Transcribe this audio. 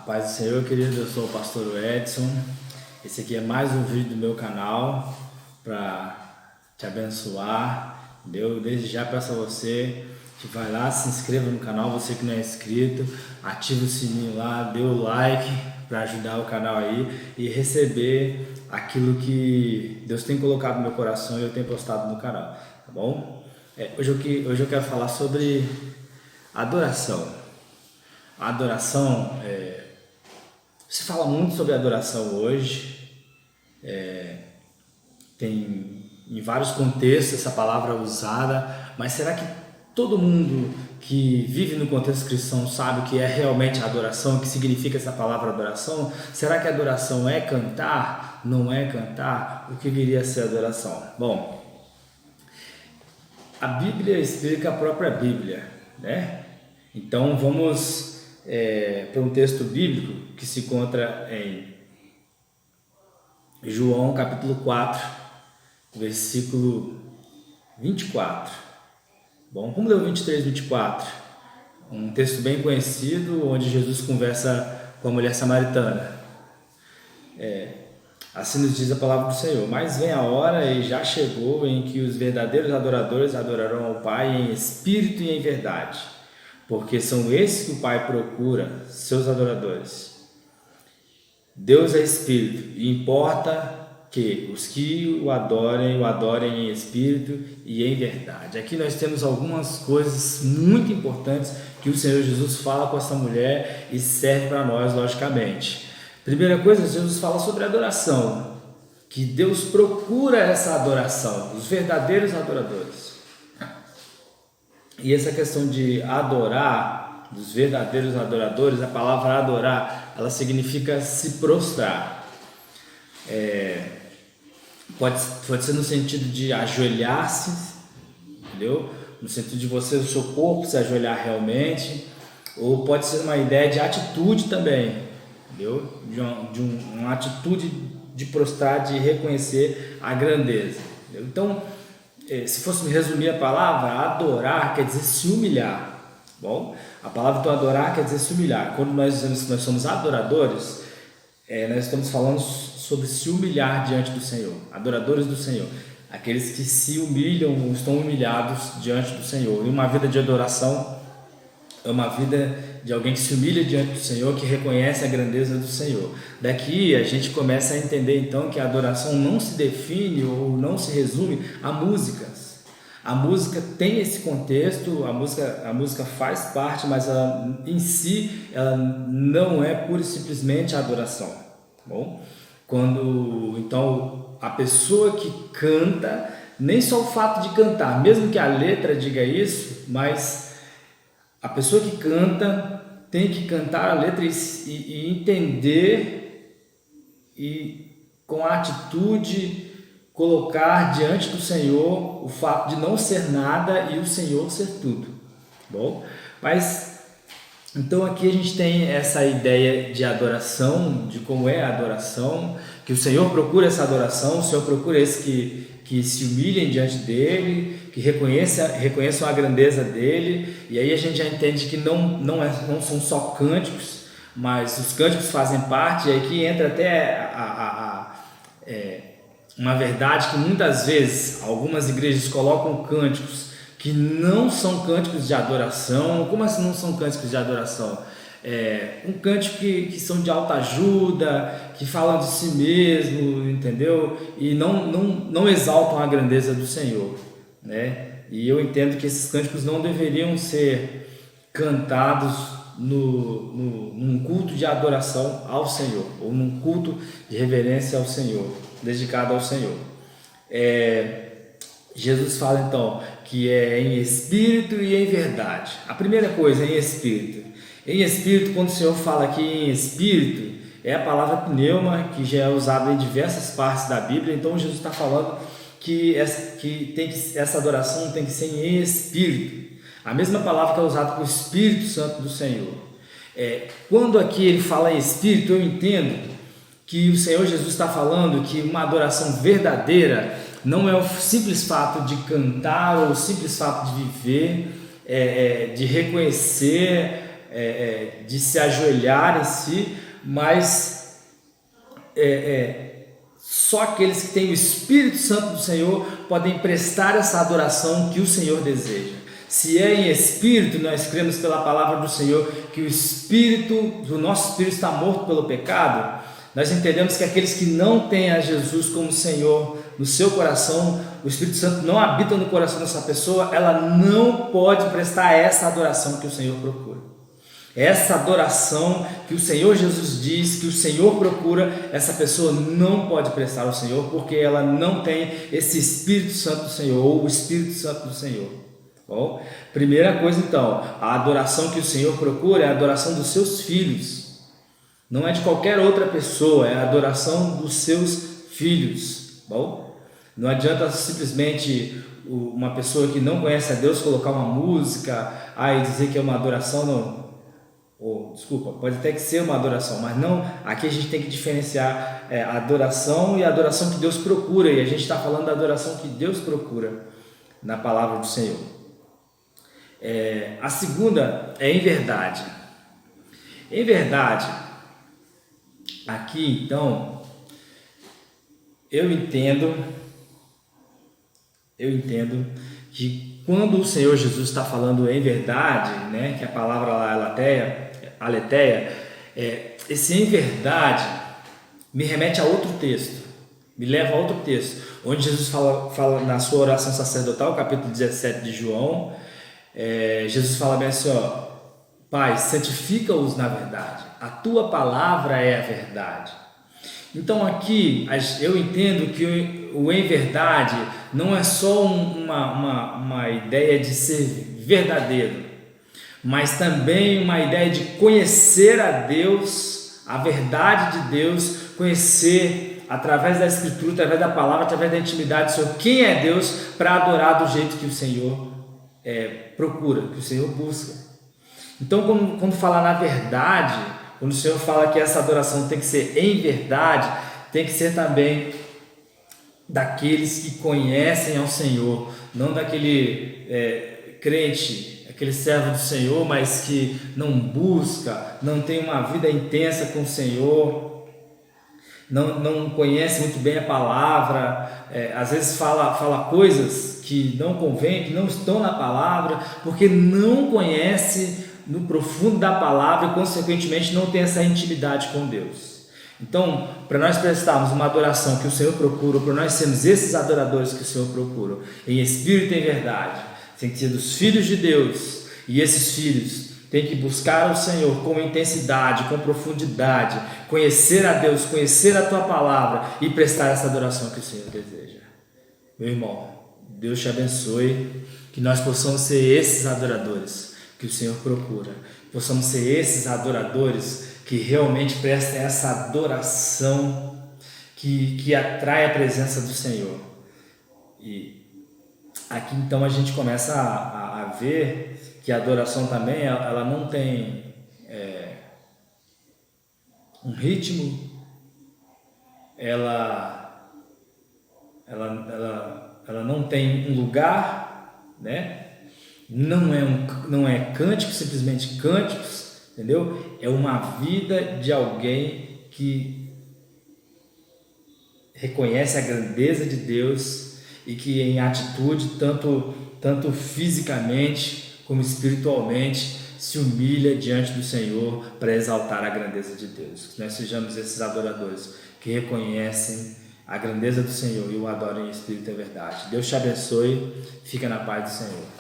Paz do Senhor, querido, eu sou o pastor Edson. Esse aqui é mais um vídeo do meu canal para te abençoar. Eu desde já peço a você que vai lá, se inscreva no canal, você que não é inscrito, ative o sininho lá, dê o like para ajudar o canal aí e receber aquilo que Deus tem colocado no meu coração e eu tenho postado no canal, tá bom? Hoje eu quero falar sobre adoração. A adoração, se fala muito sobre adoração hoje, tem em vários contextos essa palavra usada, mas será que todo mundo que vive no contexto cristão sabe o que é realmente a adoração, o que significa essa palavra adoração? Será que a adoração é cantar? Não é cantar? O que viria a ser adoração? Bom, a Bíblia explica a própria Bíblia, né? Então vamos para um texto bíblico que se encontra em João capítulo 4, versículo 24. Bom, vamos ler o 23, 24. Um texto bem conhecido, onde Jesus conversa com a mulher samaritana. Assim nos diz a palavra do Senhor: mas vem a hora e já chegou em que os verdadeiros adoradores adorarão ao Pai em espírito e em verdade, porque são esses que o Pai procura, seus adoradores. Deus é espírito e importa que os que o adorem em espírito e em verdade. Aqui nós temos algumas coisas muito importantes que o Senhor Jesus fala com essa mulher e serve para nós, logicamente. Primeira coisa, Jesus fala sobre adoração, que Deus procura essa adoração, os verdadeiros adoradores. E essa questão de adorar, dos verdadeiros adoradores, a palavra adorar, ela significa se prostrar. Pode ser no sentido de ajoelhar-se, entendeu? No sentido de você, o seu corpo se ajoelhar realmente, ou pode ser uma ideia de atitude também, entendeu? De uma atitude de prostrar, de reconhecer a grandeza, entendeu? Então, se fosse resumir a palavra, adorar quer dizer se humilhar. Bom, a palavra então adorar quer dizer se humilhar. Quando nós dizemos que nós somos adoradores, nós estamos falando sobre se humilhar diante do Senhor, adoradores do Senhor, aqueles que se humilham, estão humilhados diante do Senhor. E uma vida de adoração é uma vida de alguém que se humilha diante do Senhor, que reconhece a grandeza do Senhor. Daqui a gente começa a entender então que a adoração não se define ou não se resume a músicas. A música tem esse contexto, a música faz parte, mas ela, em si, ela não é pura e simplesmente a adoração. Bom, então a pessoa que canta, nem só o fato de cantar, mesmo que a letra diga isso, mas a pessoa que canta tem que cantar a letra e entender e com a atitude colocar diante do Senhor o fato de não ser nada e o Senhor ser tudo. Bom, mas então aqui a gente tem essa ideia de adoração, de como é a adoração, que o Senhor procura essa adoração, o Senhor procura esses que se humilhem diante dele, que reconheçam a grandeza dele, e aí a gente já entende que não são só cânticos, mas os cânticos fazem parte, e aí que entra até uma verdade que muitas vezes algumas igrejas colocam cânticos que não são cânticos de adoração. Como assim não são cânticos de adoração? Um cântico que são de alta ajuda, que falam de si mesmo, entendeu? E não exaltam a grandeza do Senhor, né? E eu entendo que esses cânticos não deveriam ser cantados num culto de adoração ao Senhor, ou num culto de reverência ao Senhor, dedicado ao Senhor. Jesus fala então que é em espírito e em verdade. A primeira coisa é em espírito. Em espírito, quando o Senhor fala aqui em espírito, é a palavra pneuma, que já é usada em diversas partes da Bíblia. Então Jesus está falando que essa adoração tem que ser em espírito. A mesma palavra que é usada para o Espírito Santo do Senhor. Quando aqui ele fala em espírito, eu entendo que o Senhor Jesus está falando que uma adoração verdadeira não é o simples fato de cantar ou o simples fato de viver, de reconhecer de se ajoelhar em si, mas só aqueles que têm o Espírito Santo do Senhor podem prestar essa adoração que o Senhor deseja. Se é em espírito, nós cremos pela palavra do Senhor que o nosso espírito está morto pelo pecado. Nós entendemos que aqueles que não têm a Jesus como Senhor no seu coração, o Espírito Santo não habita no coração dessa pessoa, ela não pode prestar essa adoração que o Senhor procura. Essa adoração que o Senhor Jesus diz, que o Senhor procura, essa pessoa não pode prestar ao Senhor, porque ela não tem esse Espírito Santo do Senhor, ou o Espírito Santo do Senhor. Bom, primeira coisa então, a adoração que o Senhor procura é a adoração dos seus filhos. Não é de qualquer outra pessoa, é a adoração dos seus filhos. Bom, não adianta simplesmente uma pessoa que não conhece a Deus colocar uma música e dizer que é uma adoração, não. Desculpa, pode até que ser uma adoração, mas não, aqui a gente tem que diferenciar a adoração e a adoração que Deus procura, e a gente está falando da adoração que Deus procura na palavra do Senhor. A segunda é em verdade. Em verdade, aqui então, eu entendo que quando o Senhor Jesus está falando em verdade, né, que a palavra lá aletheia, esse em verdade me remete a outro texto, me leva a outro texto, onde Jesus fala na sua oração sacerdotal, capítulo 17 de João, Jesus fala bem assim, Pai, santifica-os na verdade, a tua palavra é a verdade. Então aqui eu entendo que o em verdade não é só uma ideia de ser verdadeiro, mas também uma ideia de conhecer a Deus, a verdade de Deus, conhecer através da Escritura, através da palavra, através da intimidade sobre quem é Deus, para adorar do jeito que o Senhor procura, que o Senhor busca. Então quando fala na verdade, quando o Senhor fala que essa adoração tem que ser em verdade, tem que ser também daqueles que conhecem ao Senhor, não daquele crente, aquele servo do Senhor, mas que não busca, não tem uma vida intensa com o Senhor, não conhece muito bem a palavra, às vezes fala coisas que não convém, que não estão na palavra, porque não conhece no profundo da palavra e consequentemente não tem essa intimidade com Deus. Então, para nós prestarmos uma adoração que o Senhor procura, para nós sermos esses adoradores que o Senhor procura, em espírito e em verdade, tem que ser dos filhos de Deus, e esses filhos têm que buscar o Senhor com intensidade, com profundidade, conhecer a Deus, conhecer a tua palavra e prestar essa adoração que o Senhor deseja. Meu irmão, Deus te abençoe, que nós possamos ser esses adoradores que o Senhor procura, possamos ser esses adoradores que realmente prestem essa adoração que atrai a presença do Senhor. E aqui então a gente começa a ver que a adoração também ela não tem um ritmo, ela não tem um lugar, né? Não é cântico, simplesmente cânticos, entendeu? É uma vida de alguém que reconhece a grandeza de Deus e que em atitude, tanto fisicamente como espiritualmente, se humilha diante do Senhor para exaltar a grandeza de Deus. Que nós sejamos esses adoradores que reconhecem a grandeza do Senhor e o adoram em espírito e verdade. Deus te abençoe, fica na paz do Senhor.